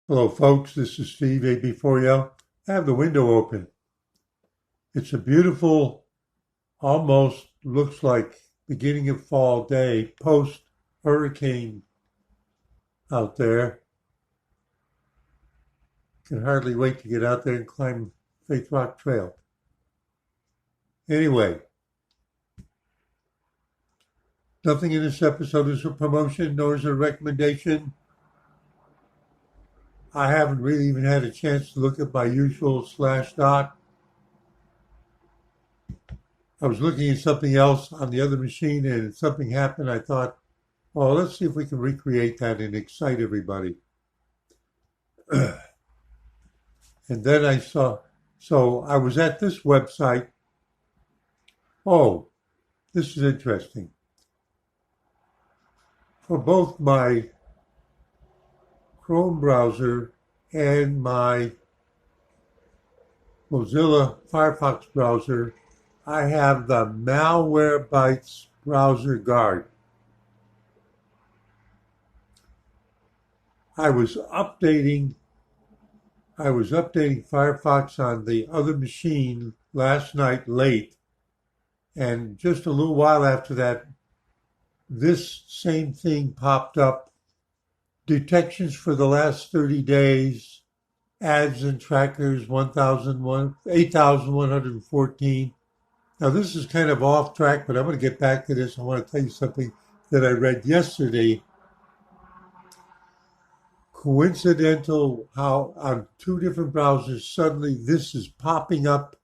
Hello folks, this is Steve AB4L. I have the window open. It's a beautiful, almost looks like beginning of fall day, post-hurricane out there. Can hardly wait to get out there and climb Faith Rock Trail. Anyway, nothing in this episode is a promotion, nor is it a recommendation. I haven't really even had a chance to look at my usual Slashdot. I was looking at something else on the other machine and something happened. I thought, oh, let's see if we can recreate that and excite everybody. And then I saw, so I was at this website. Oh, this is interesting. For both my Chrome browser and my Mozilla Firefox browser, I have the Malwarebytes browser guard. I was updating Firefox on the other machine last night late, and just a little while after that, this same thing popped up. Detections for the last 30 days, ads and trackers 8,114. Now this is kind of off track, but I'm going to get back to this. I want to tell you something that I read yesterday. Coincidental how on two different browsers suddenly this is popping up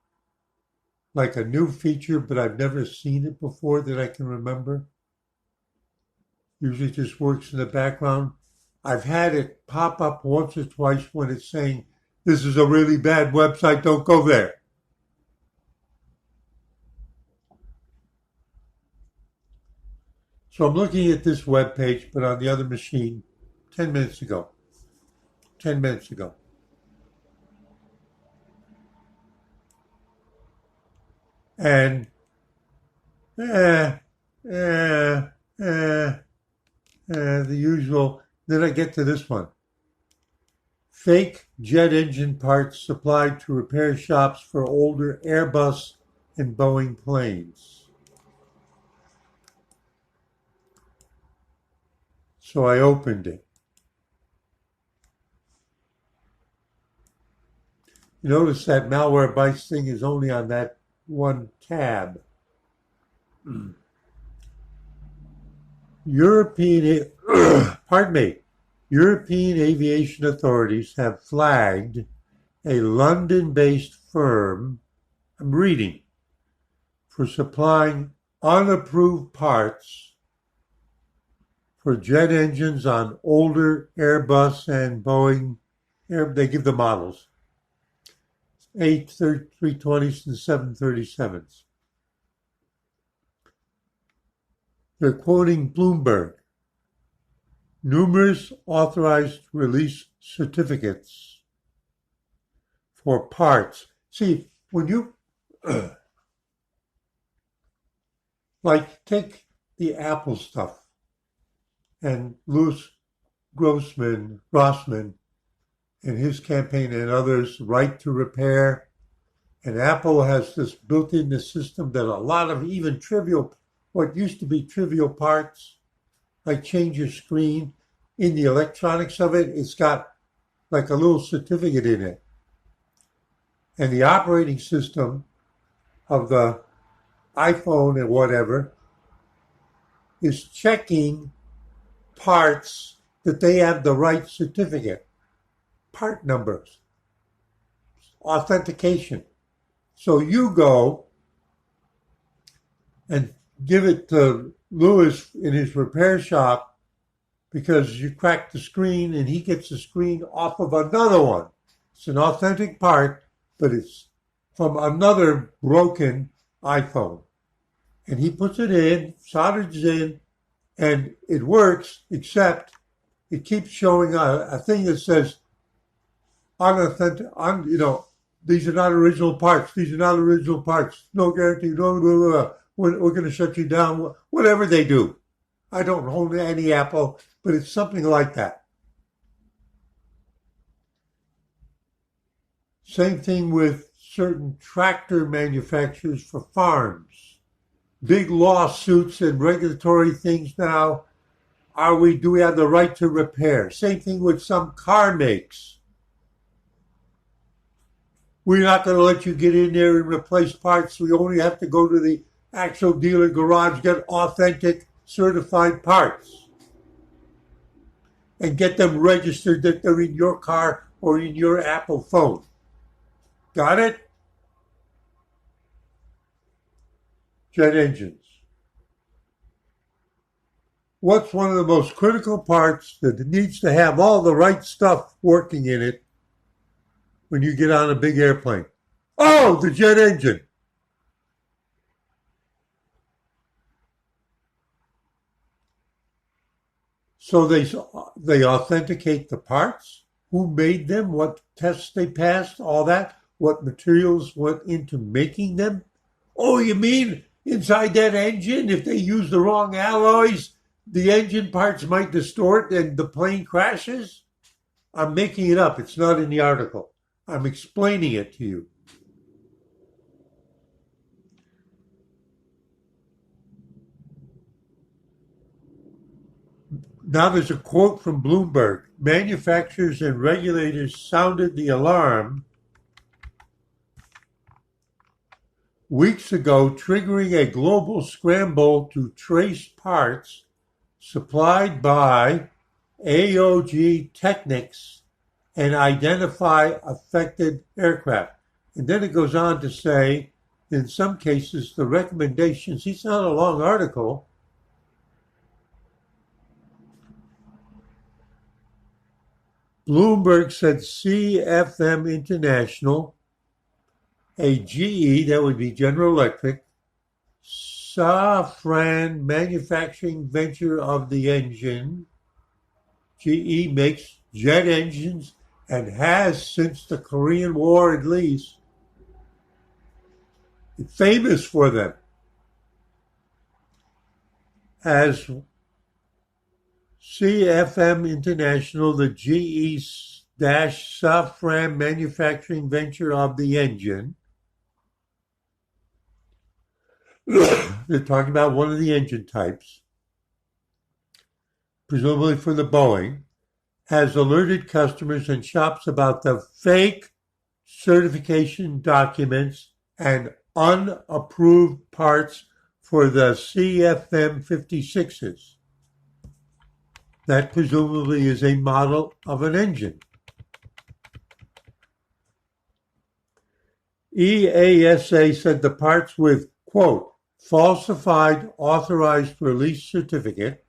like a new feature, but I've never seen it before that I can remember. Usually it just works in the background. I've had it pop up once or twice when it's saying, this is a really bad website, don't go there. So I'm looking at this web page, but on the other machine, 10 minutes ago. And, the usual. Then I get to this one. Fake jet engine parts supplied to repair shops for older Airbus and Boeing planes. So I opened it. You notice that Malwarebytes thing is only on that one tab. European aviation authorities have flagged a London-based firm, I'm reading, for supplying unapproved parts for jet engines on older Airbus and Boeing, they give the models, A320s and 737s. They're quoting Bloomberg. Numerous authorized release certificates for parts. See, when you, like, take the Apple stuff and Louis Grossman and his campaign and others, right to repair, and Apple has this built-in system that a lot of even what used to be trivial parts, like change your screen, in the electronics of it, it's got like a little certificate in it. And the operating system of the iPhone and whatever is checking parts that they have the right certificate, part numbers, authentication. So you go and give it to Louis in his repair shop because you cracked the screen and he gets the screen off of another one. It's an authentic part, but it's from another broken iPhone. And he puts it in, solders it in, and it works, except it keeps showing a thing that says unauthentic, these are not original parts. These are not original parts. No guarantee. No, blah, blah. We're going to shut you down. Whatever they do. I don't own any Apple, but it's something like that. Same thing with certain tractor manufacturers for farms. Big lawsuits and regulatory things now. Do we have the right to repair? Same thing with some car makes. We're not going to let you get in there and replace parts. We only have to go to the actual dealer garage, get authentic, certified parts, and get them registered that they're in your car or in your Apple phone. Got it? Jet engines. What's one of the most critical parts that needs to have all the right stuff working in it when you get on a big airplane? Oh, the jet engine. So they authenticate the parts, who made them, what tests they passed, all that, what materials went into making them. Oh, you mean inside that engine, if they use the wrong alloys, the engine parts might distort and the plane crashes? I'm making it up. It's not in the article. I'm explaining it to you. Now there's a quote from Bloomberg. Manufacturers and regulators sounded the alarm weeks ago, triggering a global scramble to trace parts supplied by AOG Technics and identify affected aircraft. And then it goes on to say, in some cases, the recommendations, it's not a long article, Bloomberg said CFM International, a GE, that would be General Electric, Safran manufacturing venture of the engine. GE makes jet engines and has since the Korean War at least. It's famous for them. As CFM International, the GE-Safran manufacturing venture of the engine. They're talking about one of the engine types, presumably for the Boeing, has alerted customers and shops about the fake certification documents and unapproved parts for the CFM 56s. That presumably is a model of an engine. EASA said the parts with, quote, falsified authorized release certificate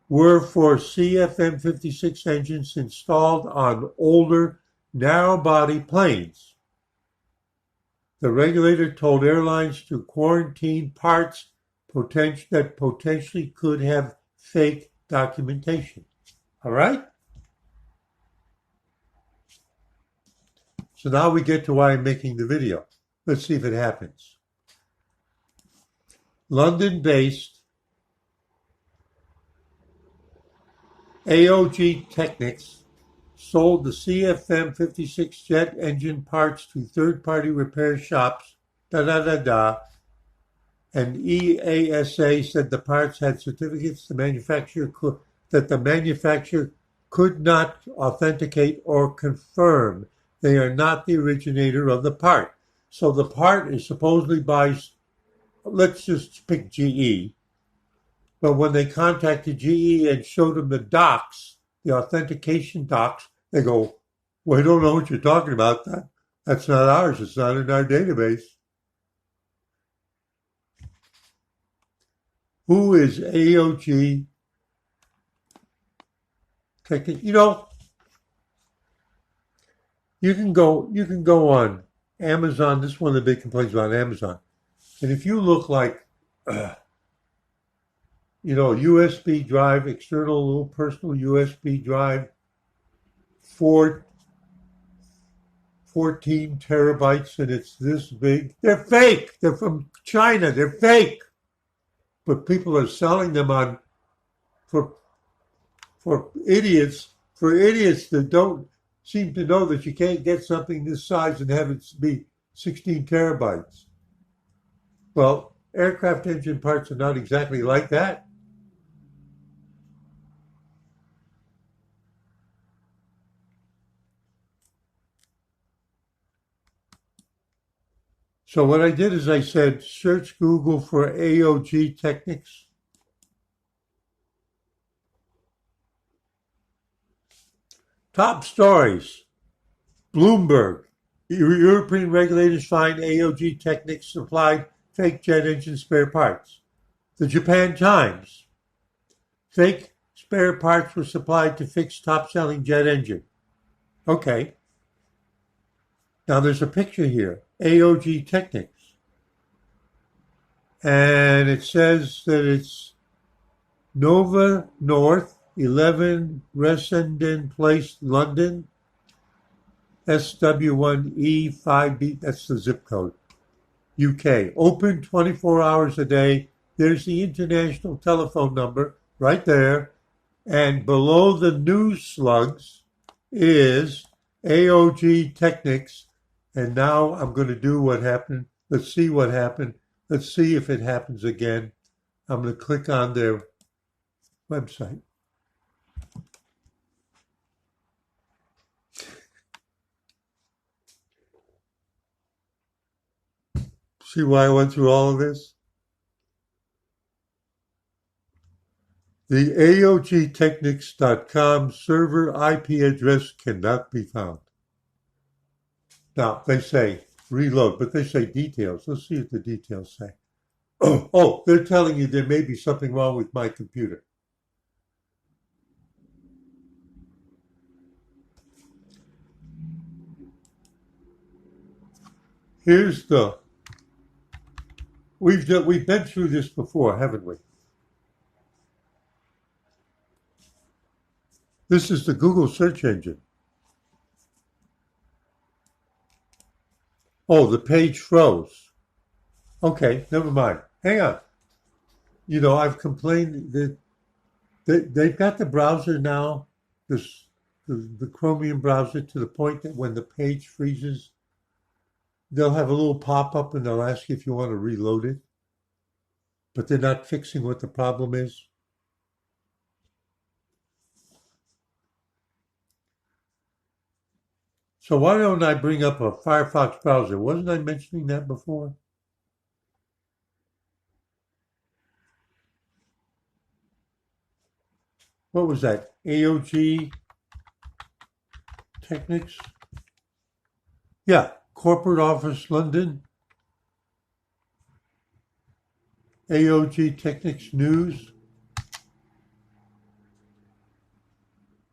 were for CFM 56 engines installed on older narrow-body planes. The regulator told airlines to quarantine parts that potentially could have fake documentation. All right? So now we get to why I'm making the video. Let's see if it happens. London-based AOG Technics sold the CFM 56 jet engine parts to third-party repair shops, and EASA said the parts had certificates that the manufacturer could not authenticate or confirm. They are not the originator of the part. So the part is supposedly by, let's just pick GE. But when they contacted GE and showed them the docs, the authentication docs, they go, we don't know what you're talking about. That's not ours. It's not in our database. Who is AOG Technic? You know, you can go on Amazon. This is one of the big complaints about Amazon. And if you look like, USB drive, external little personal USB drive, 14 terabytes, and it's this big. They're fake. They're from China. They're fake. But people are selling them for idiots that don't seem to know that you can't get something this size and have it be 16 terabytes. Well, aircraft engine parts are not exactly like that. So what I did is I said, search Google for AOG Technics. Top stories. Bloomberg. European regulators find AOG Technics supplied fake jet engine spare parts. The Japan Times. Fake spare parts were supplied to fix top-selling jet engine. Okay. Now there's a picture here. AOG Technics. And it says that it's Nova North, 11 Ressenden Place, London, SW1E5B, that's the zip code, UK. Open 24 hours a day. There's the international telephone number right there. And below the news slugs is AOG Technics. And now I'm going to do what happened. Let's see what happened. Let's see if it happens again. I'm going to click on their website. See why I went through all of this? The AOGtechnics.com server IP address cannot be found. Now, they say reload, but they say details. Let's see what the details say. Oh, they're telling you there may be something wrong with my computer. Here's the... We've been through this before, haven't we? This is the Google search engine. Oh, the page froze. Okay, never mind. Hang on. You know, I've complained that they've got the browser now, the Chromium browser, to the point that when the page freezes, they'll have a little pop-up and they'll ask you if you want to reload it. But they're not fixing what the problem is. So why don't I bring up a Firefox browser? Wasn't I mentioning that before? What was that? AOG Technics? Yeah, Corporate Office London. AOG Technics News.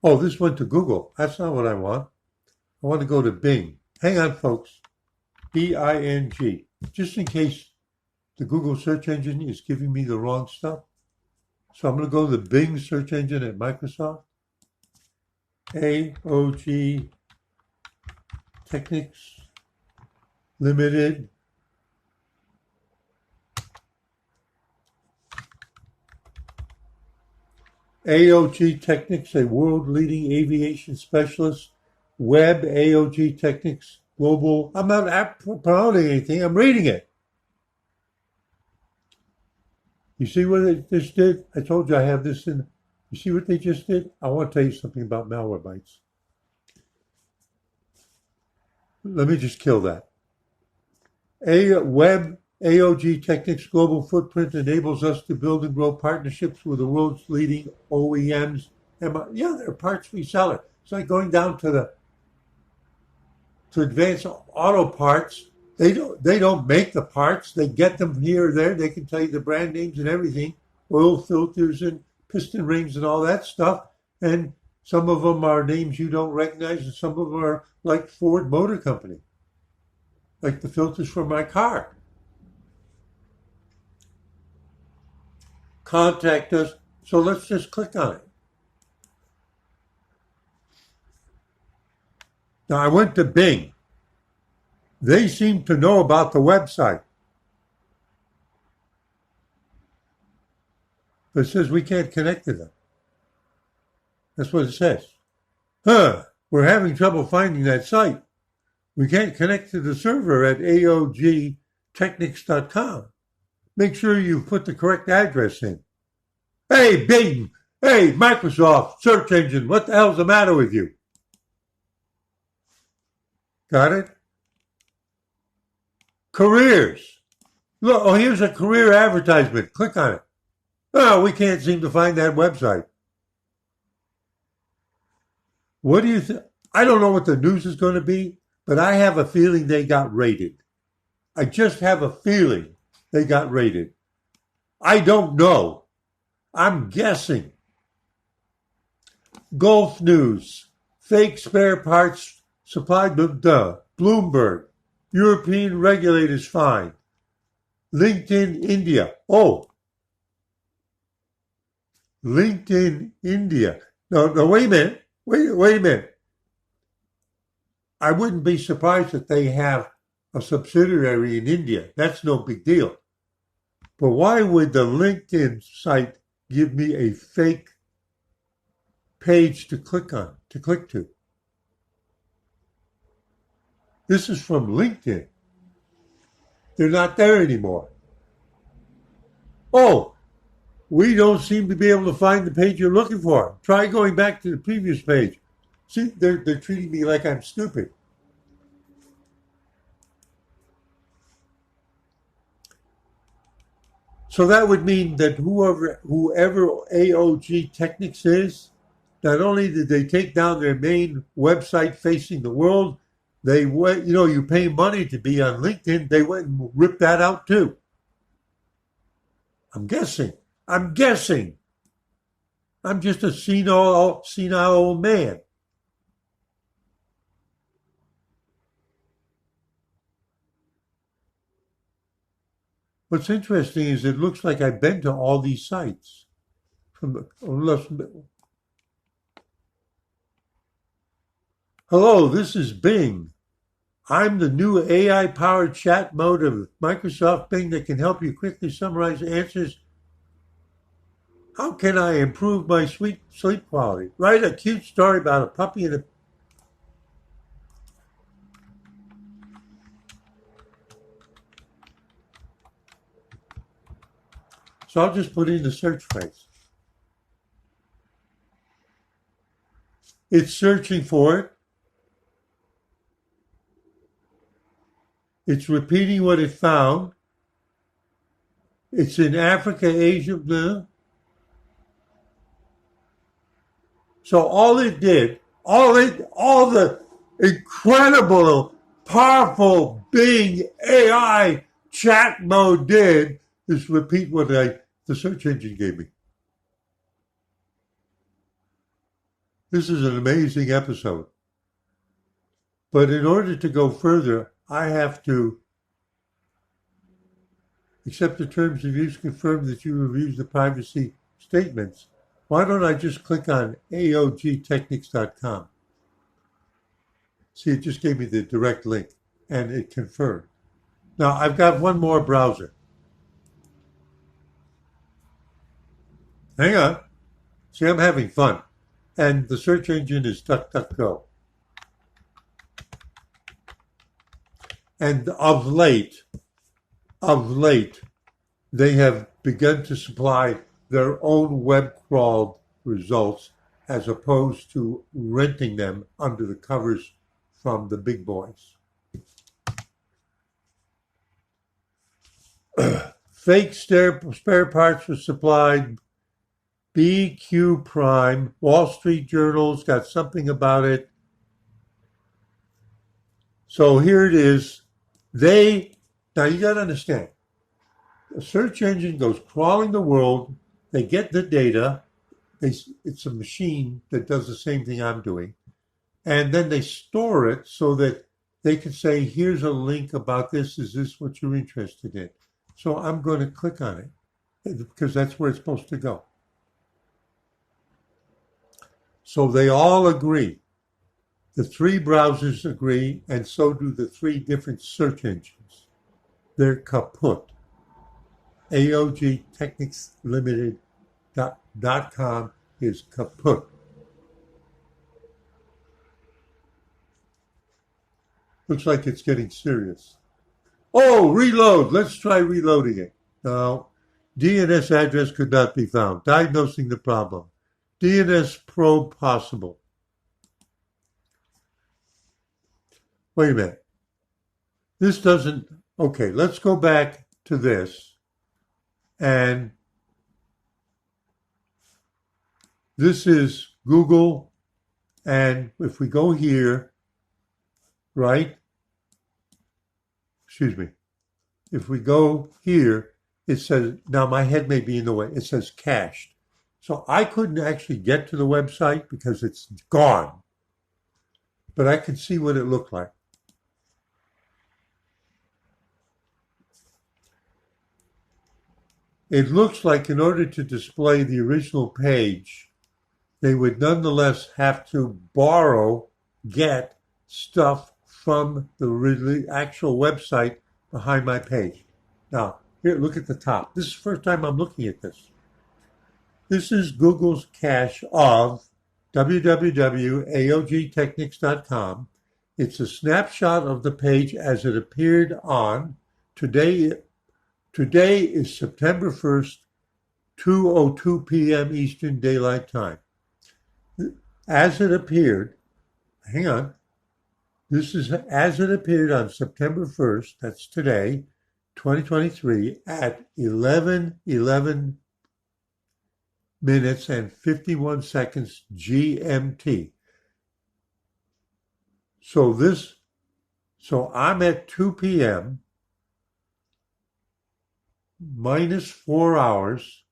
Oh, this went to Google. That's not what I want. I want to go to Bing. Hang on, folks. B-I-N-G. Just in case the Google search engine is giving me the wrong stuff. So I'm going to go to the Bing search engine at Microsoft. AOG Technics Limited. AOG Technics, a world-leading aviation specialist. Web AOG Technics Global. I'm not promoting anything. I'm reading it. You see what they just did? I told you I have this in. You see what they just did? I want to tell you something about Malwarebytes. Let me just kill that. Web AOG Technics Global Footprint enables us to build and grow partnerships with the world's leading OEMs. Yeah, they're a parts reseller. It's like going down to Advanced Auto Parts. They don't make the parts. They get them here or there. They can tell you the brand names and everything, oil filters and piston rings and all that stuff. And some of them are names you don't recognize, and some of them are like Ford Motor Company, like the filters for my car. Contact us. So let's just click on it. Now I went to Bing. They seem to know about the website. But it says we can't connect to them. That's what it says. Huh. we're having trouble finding that site. We can't connect to the server at aogtechnics.com. Make sure you put the correct address in. Hey, Bing! Hey, Microsoft search engine, what the hell's the matter with you? Got it? Careers. Look, oh, here's a career advertisement. Click on it. Oh, we can't seem to find that website. What do you think? I don't know what the news is going to be, but I have a feeling they got raided. I just have a feeling they got raided. I don't know. I'm guessing. Gulf News. Fake spare parts supplied by Bloomberg. European regulators fined. LinkedIn India. Oh. LinkedIn India. No, wait a minute. Wait a minute. I wouldn't be surprised that they have a subsidiary in India. That's no big deal. But why would the LinkedIn site give me a fake page to click to? This is from LinkedIn. They're not there anymore. Oh, we don't seem to be able to find the page you're looking for. Try going back to the previous page. See, they're treating me like I'm stupid. So that would mean that whoever AOG Technics is, not only did they take down their main website facing the world, they went, you pay money to be on LinkedIn, they went and ripped that out too. I'm guessing. I'm just a senile old man. What's interesting is it looks like I've been to all these sites. Hello, this is Bing. I'm the new AI-powered chat mode of Microsoft Bing that can help you quickly summarize answers. How can I improve my sweet sleep quality? Write a cute story about a puppy and a... So I'll just put in the search phrase. It's searching for it. It's repeating what it found. It's in Africa, Asia, blah. So all it did, all the incredible, powerful Bing AI chat mode did is repeat what the search engine gave me. This is an amazing episode. But in order to go further, I have to accept the terms of use, confirm that you have used the privacy statements. Why don't I just click on aogtechnics.com? See, it just gave me the direct link, and it confirmed. Now, I've got one more browser. Hang on. See, I'm having fun. And the search engine is DuckDuckGo. And of late, they have begun to supply their own web crawled results as opposed to renting them under the covers from the big boys. Fake spare parts were supplied. BQ Prime, Wall Street Journal's got something about it. So here it is. Now you got to understand, a search engine goes crawling the world. They get the data. It's a machine that does the same thing I'm doing. And then they store it so that they can say, here's a link about this. Is this what you're interested in? So I'm going to click on it because that's where it's supposed to go. So they all agree. The three browsers agree, and so do the three different search engines. They're kaput. AOGTechnicsLimited.com is kaput. Looks like it's getting serious. Oh, reload. Let's try reloading it. No, DNS address could not be found. Diagnosing the problem. DNS probe possible. Wait a minute. This doesn't. Okay, let's go back to this. And this is Google. And if we go here, right? Excuse me. If we go here, it says, now my head may be in the way, it says cached. So I couldn't actually get to the website because it's gone. But I could see what it looked like. It looks like in order to display the original page, they would nonetheless have to get stuff from the actual website behind my page. Now, here, look at the top. This is the first time I'm looking at this. This is Google's cache of www.aogtechnics.com. It's a snapshot of the page as it appeared on today. Today is September 1st, 2:02 p.m. Eastern Daylight Time. As it appeared, hang on, this is as it appeared on September 1st, that's today, 2023, at 11:11 minutes and 51 seconds GMT. So I'm at 2 p.m. minus 4 hours.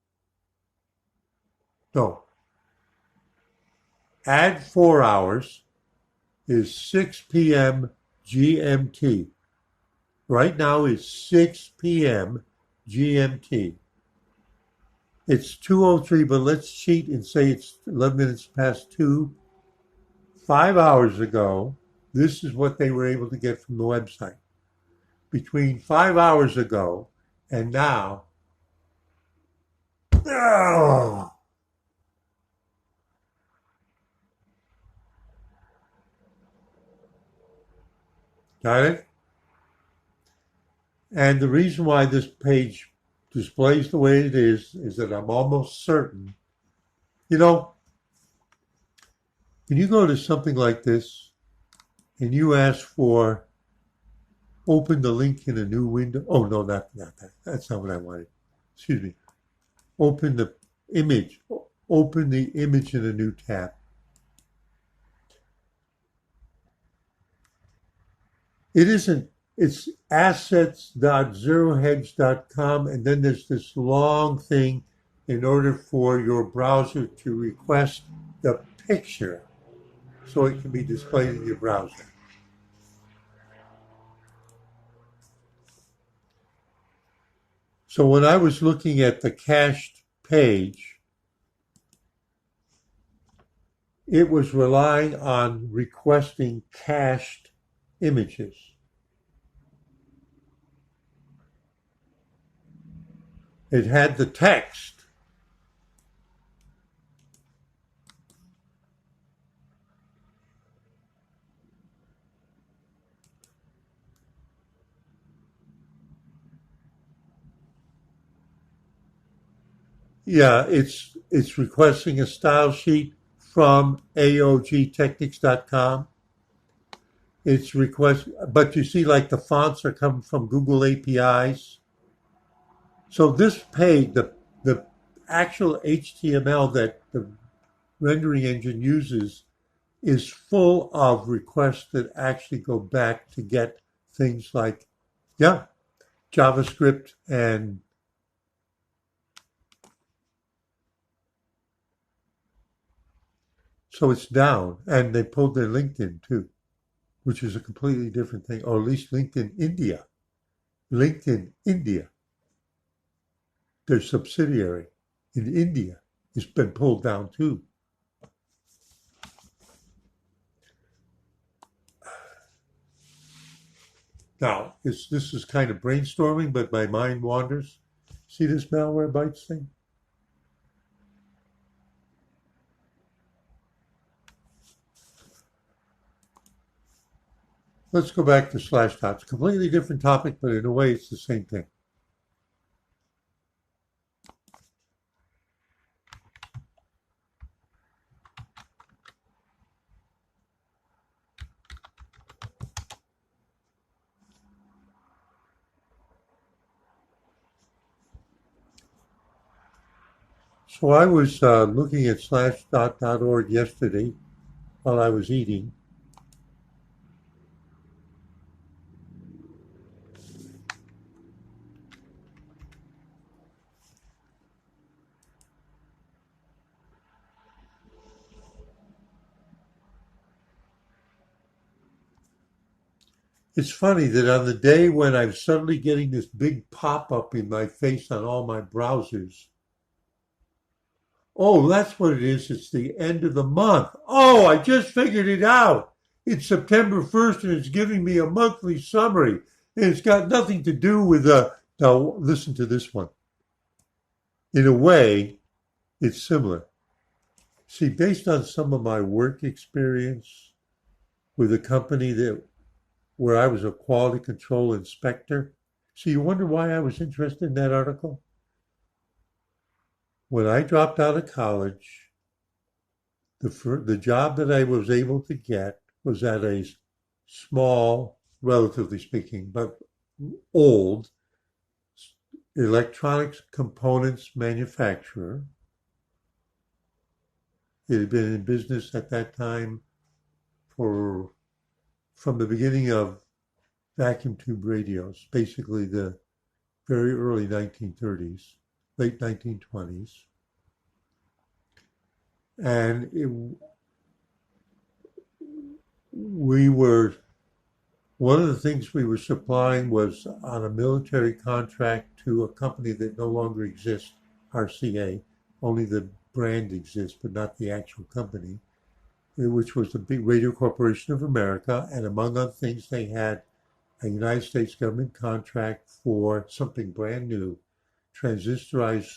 No. Add 4 hours is 6 p.m. GMT. Right now is 6 p.m. GMT. It's 2:03, but let's cheat and say it's 11 minutes past 2. 5 hours ago, this is what they were able to get from the website. Between 5 hours ago and now, oh, got it? And the reason why this page displays the way it is that I'm almost certain, when you go to something like this and you ask for open the link in a new window. Oh, no, not that. That's not what I wanted. Excuse me. Open the image. Open the image in a new tab. It isn't. It's assets.zerohedge.com, and then there's this long thing in order for your browser to request the picture so it can be displayed in your browser. So when I was looking at the cached page, it was relying on requesting cached images. It had the text. Yeah, it's requesting a style sheet from aogtechnics.com. It's but you see, like the fonts are coming from Google APIs. So this page, the actual HTML that the rendering engine uses, is full of requests that actually go back to get things like, JavaScript and so it's down. And they pulled their LinkedIn too, which is a completely different thing, or at least LinkedIn India. LinkedIn India, their subsidiary in India, has been pulled down too. Now, this is kind of brainstorming, but my mind wanders. See this Malwarebytes thing? let's go back to Slashdot. Completely different topic, but in a way it's the same thing. So I was looking at slashdot.org yesterday while I was eating. It's funny that on the day when I'm suddenly getting this big pop-up in my face on all my browsers, oh, that's what it is. It's the end of the month. Oh, I just figured it out. It's September 1st and it's giving me a monthly summary. And it's got nothing to do with now listen to this one. In a way, it's similar. See, based on some of my work experience with a company where I was a quality control inspector. So you wonder why I was interested in that article? When I dropped out of college, the job that I was able to get was at a small, relatively speaking, but old electronics components manufacturer. It had been in business at that time from the beginning of vacuum tube radios, basically the very early 1930s, late 1920s. And one of the things we were supplying was on a military contract to a company that no longer exists, RCA. Only the brand exists, but not the actual company, which was the big Radio Corporation of America. And among other things, they had a United States government contract for something brand new, transistorized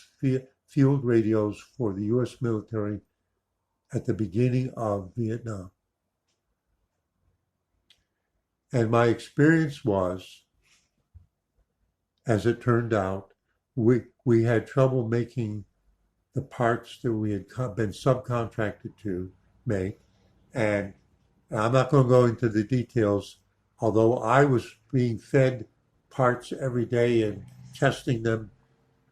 field radios for the U.S. military at the beginning of Vietnam. And my experience was, as it turned out, we had trouble making the parts that we had been subcontracted to make. And I'm not going to go into the details, although I was being fed parts every day and testing them.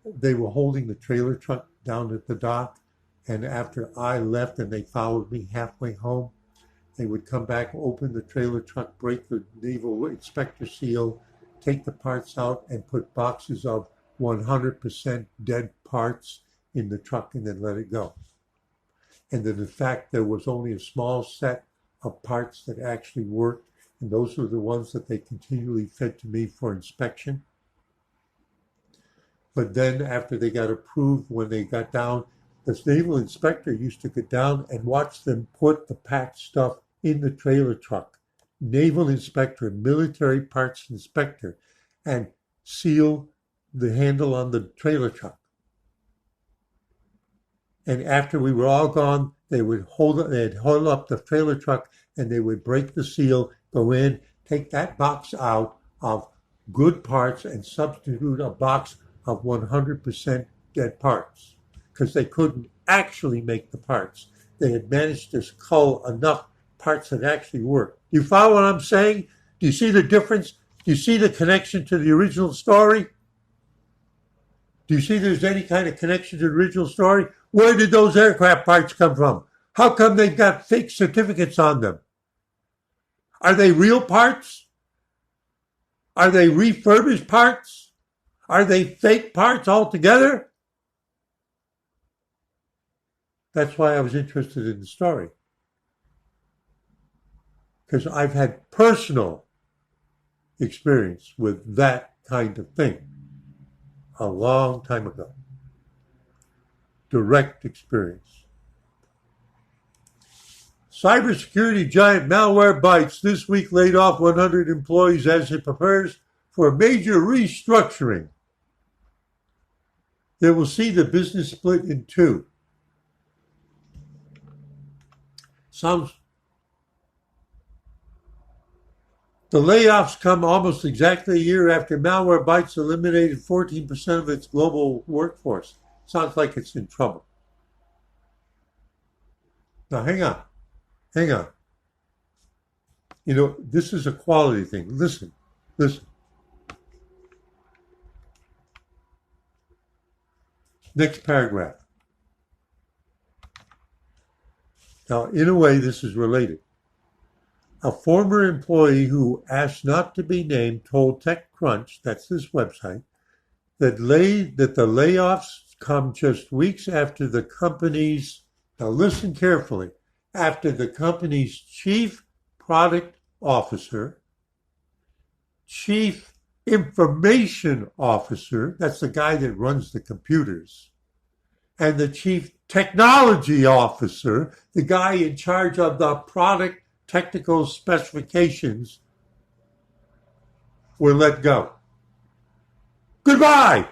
They were holding the trailer truck down at the dock, and after I left and they followed me halfway home, they would come back, open the trailer truck, break the naval inspector seal, take the parts out, and put boxes of 100% dead parts in the truck and then let it go. And that in fact there was only a small set of parts that actually worked, and those were the ones that they continually fed to me for inspection. But then after they got approved, when they got down, this naval inspector used to get down and watch them put the packed stuff in the trailer truck. Naval inspector, military parts inspector, and seal the handle on the trailer truck. And after we were all gone, they'd hold up the trailer truck and they would break the seal, go in, take that box out of good parts and substitute a box of 100% dead parts, because they couldn't actually make the parts. They had managed to cull enough parts that actually worked. Do you follow what I'm saying? Do you see the difference? Do you see the connection to the original story? Do you see there's any kind of connection to the original story? Where did those aircraft parts come from? How come they've got fake certificates on them? Are they real parts? Are they refurbished parts? Are they fake parts altogether? That's why I was interested in the story. Because I've had personal experience with that kind of thing a long time ago. Direct experience. Cybersecurity giant Malwarebytes this week laid off 100 employees as it prepares for a major restructuring that will see the business split in two. Sounds The layoffs come almost exactly a year after Malwarebytes eliminated 14% of its global workforce. Sounds like it's in trouble. Now, hang on. You know, this is a quality thing. Listen. Next paragraph. Now, in a way, this is related. A former employee who asked not to be named told TechCrunch, that's this website, that the layoffs come just weeks after the company's, now listen carefully, after the company's chief product officer, chief information officer, that's the guy that runs the computers, and the chief technology officer, the guy in charge of the product technical specifications, were let go. Goodbye!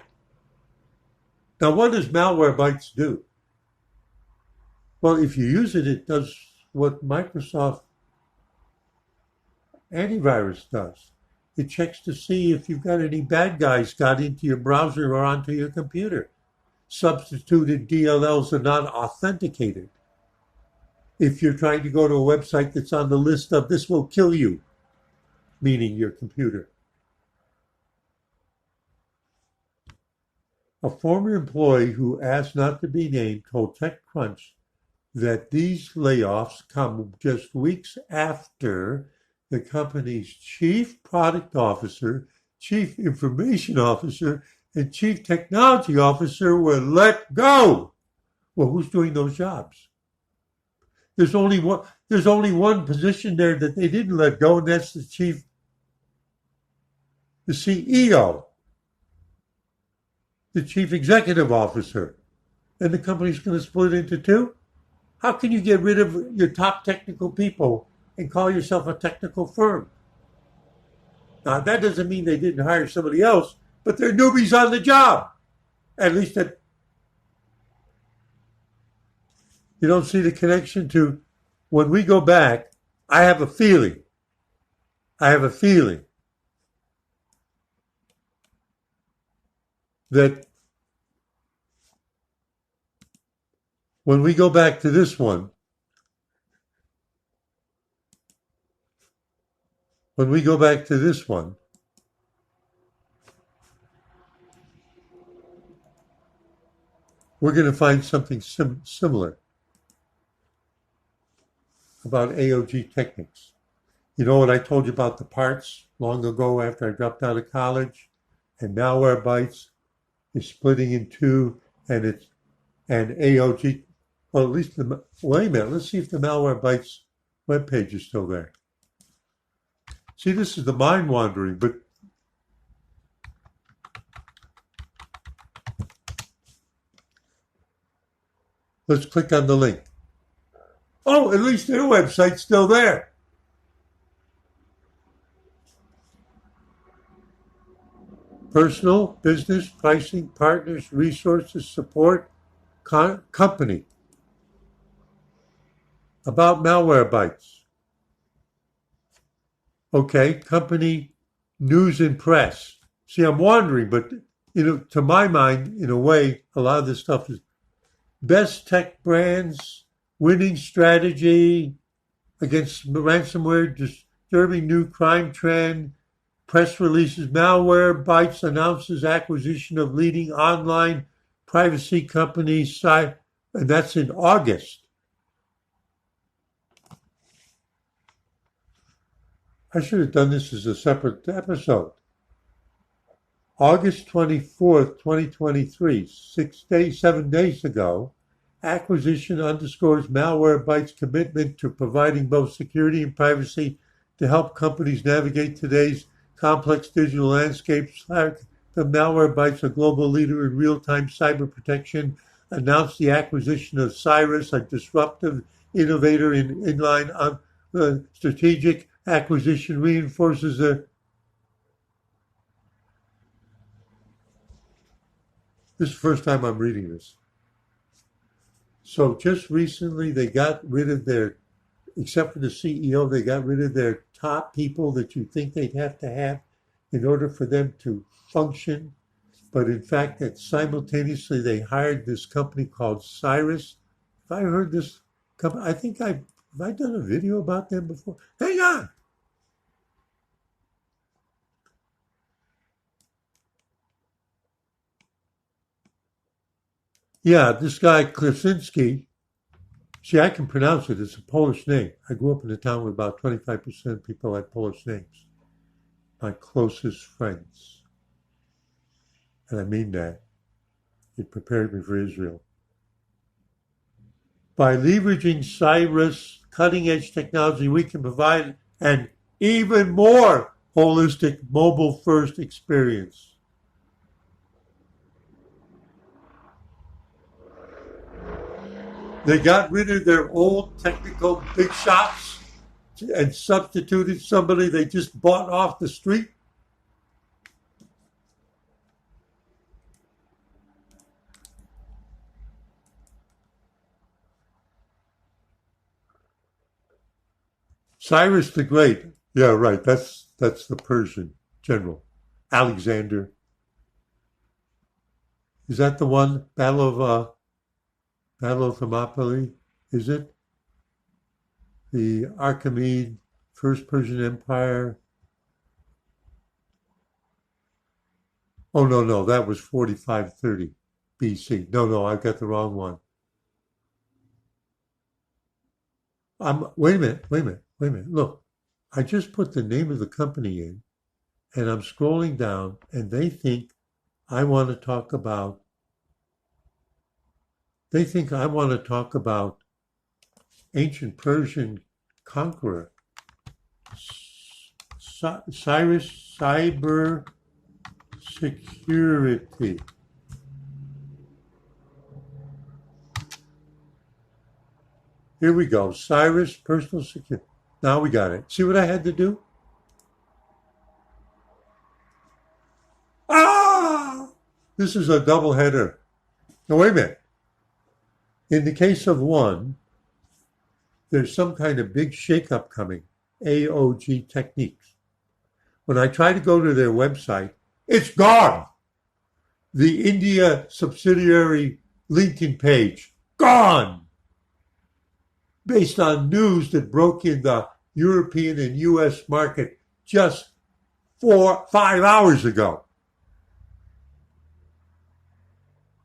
Now, what does Malwarebytes do? Well, if you use it, it does what Microsoft antivirus does. It checks to see if you've got any bad guys got into your browser or onto your computer. Substituted DLLs are not authenticated. If you're trying to go to a website that's on the list of this will kill you, meaning your computer. A former employee who asked not to be named told TechCrunch that these layoffs come just weeks after the company's chief product officer, chief information officer, and chief technology officer were let go. Well, who's doing those jobs? There's only one position there that they didn't let go, and that's the CEO, the chief executive officer. And the company's going to split into two? How can you get rid of your top technical people and call yourself a technical firm? Now, that doesn't mean they didn't hire somebody else, but they're newbies on the job. At least that. You don't see the connection to when we go back. I have a feeling that when we go back to this one, we're going to find something similar about AOG techniques. You know what I told you about the parts long ago after I dropped out of college? And Malwarebytes is splitting in two, and AOG, well, at least wait a minute, let's see if the Malwarebytes webpage is still there. See, this is the mind wandering, but let's click on the link. Oh, at least their website's still there. Personal, business, pricing, partners, resources, support, company. About Malwarebytes. Okay, company, news and press. See, I'm wandering, but to my mind, in a way, a lot of this stuff is best tech brands, winning strategy against ransomware, disturbing new crime trend, press releases, Malwarebytes announces acquisition of leading online privacy company site, and that's in August. I should have done this as a separate episode. August 24th, 2023, 7 days ago, acquisition underscores Malwarebytes' commitment to providing both security and privacy to help companies navigate today's complex digital landscapes. The Malwarebytes, a global leader in real-time cyber protection, announced the acquisition of Cyrus, a disruptive innovator in inline strategic acquisition reinforces the. This is the first time I'm reading this. So just recently they got rid of their except for the CEO, they got rid of their top people that you think they'd have to have in order for them to function. But in fact, that simultaneously they hired this company called Cyrus. Have I heard this company? I think have I done a video about them before? Hang on. Yeah, this guy Klasinski. See, I can pronounce it. It's a Polish name. I grew up in a town with about 25% of people had Polish names. My closest friends. And I mean that. It prepared me for Israel. By leveraging Cyrus cutting-edge technology, we can provide an even more holistic mobile-first experience. They got rid of their old technical big shops and substituted somebody they just bought off the street. Cyrus the Great. Yeah, right. That's the Persian general. Alexander. Is that the one? Battle of Thermopylae? Is it? The Archimede, First Persian Empire. Oh, no, that was 4530 BC. No, I've got the wrong one. Wait a minute. Look, I just put the name of the company in, and I'm scrolling down, and they think I want to talk about ancient Persian conqueror. Cyrus Cyber Security. Here we go. Cyrus Personal Security. Now we got it. See what I had to do? Ah! This is a double header. Now, wait a minute. In the case of one, there's some kind of big shakeup coming. AOG Techniques. When I try to go to their website, it's gone. The India subsidiary LinkedIn page, gone. Based on news that broke in the European and US market just 5 hours ago,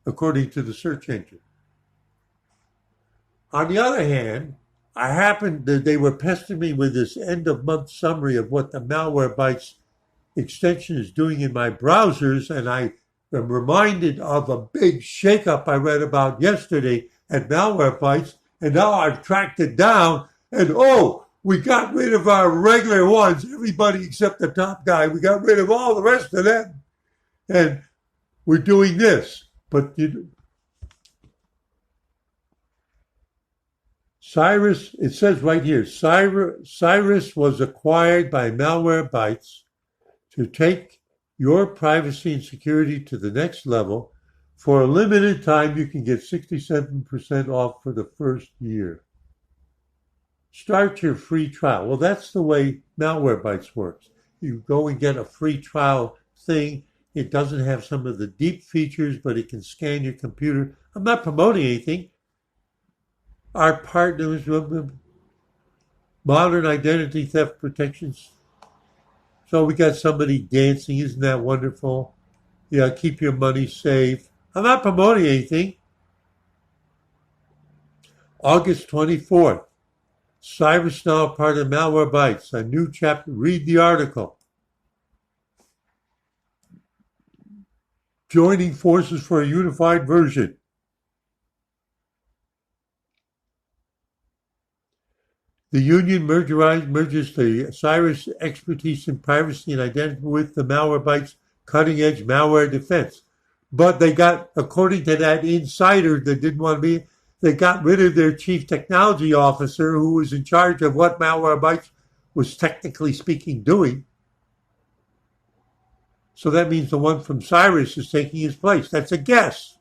according to the search engine. On the other hand, they were pestering me with this end of month summary of what the Malwarebytes extension is doing in my browsers, and I am reminded of a big shakeup I read about yesterday at Malwarebytes, and now I've tracked it down, and we got rid of our regular ones, everybody except the top guy. We got rid of all the rest of them, and we're doing this. But Cyrus, it says right here, Cyrus was acquired by Malwarebytes to take your privacy and security to the next level. For a limited time, you can get 67% off for the first year. Start your free trial. Well, that's the way Malwarebytes works. You go and get a free trial thing. It doesn't have some of the deep features, but it can scan your computer. I'm not promoting anything. Our partners, Modern Identity Theft Protections. So we got somebody dancing. Isn't that wonderful? Yeah, keep your money safe. I'm not promoting anything. August 24th. Cyrus now part of Malwarebytes. A new chapter. Read the article. Joining forces for a unified version. The union merges the Cyrus expertise in privacy and identity with the Malwarebytes cutting-edge malware defense. But they got, according to that insider that didn't want to be, they got rid of their chief technology officer who was in charge of what Malwarebytes was technically speaking doing. So that means the one from Cyrus is taking his place. That's a guess.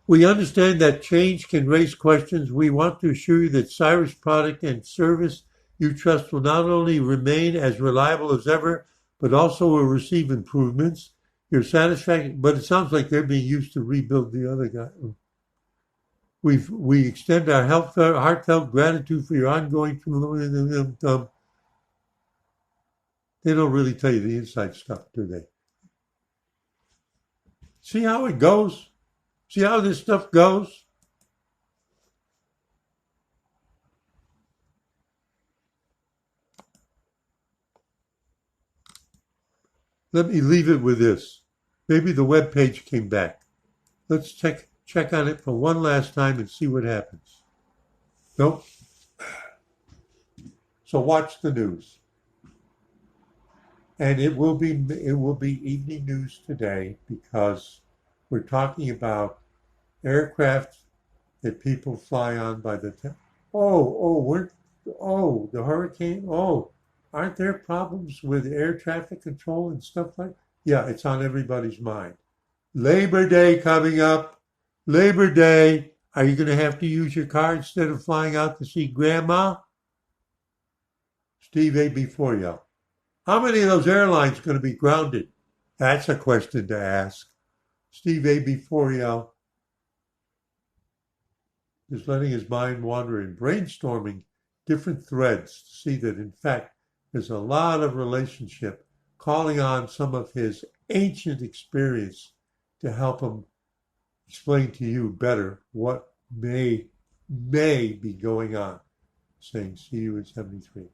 We understand that change can raise questions. We want to assure you that Cyrus product and service you trust will not only remain as reliable as ever, but also will receive improvements. Your satisfaction, but it sounds like they're being used to rebuild the other guy. We extend our heartfelt gratitude for your ongoing. They don't really tell you the inside stuff, do they? See how it goes? See how this stuff goes? Let me leave it with this. Maybe the web page came back. Let's check on it for one last time and see what happens. Nope. So watch the news. And it will be evening news today because we're talking about aircraft that people fly on by the time. The hurricane. Aren't there problems with air traffic control and stuff like? Yeah, it's on everybody's mind. Labor Day coming up. Labor Day. Are you going to have to use your car instead of flying out to see Grandma? Steve A. you. How many of those airlines are going to be grounded? That's a question to ask. Steve A. you. Is letting his mind wander and brainstorming different threads to see that, in fact, there's a lot of relationship, calling on some of his ancient experience to help him explain to you better what may be going on. Saying, see you in 73.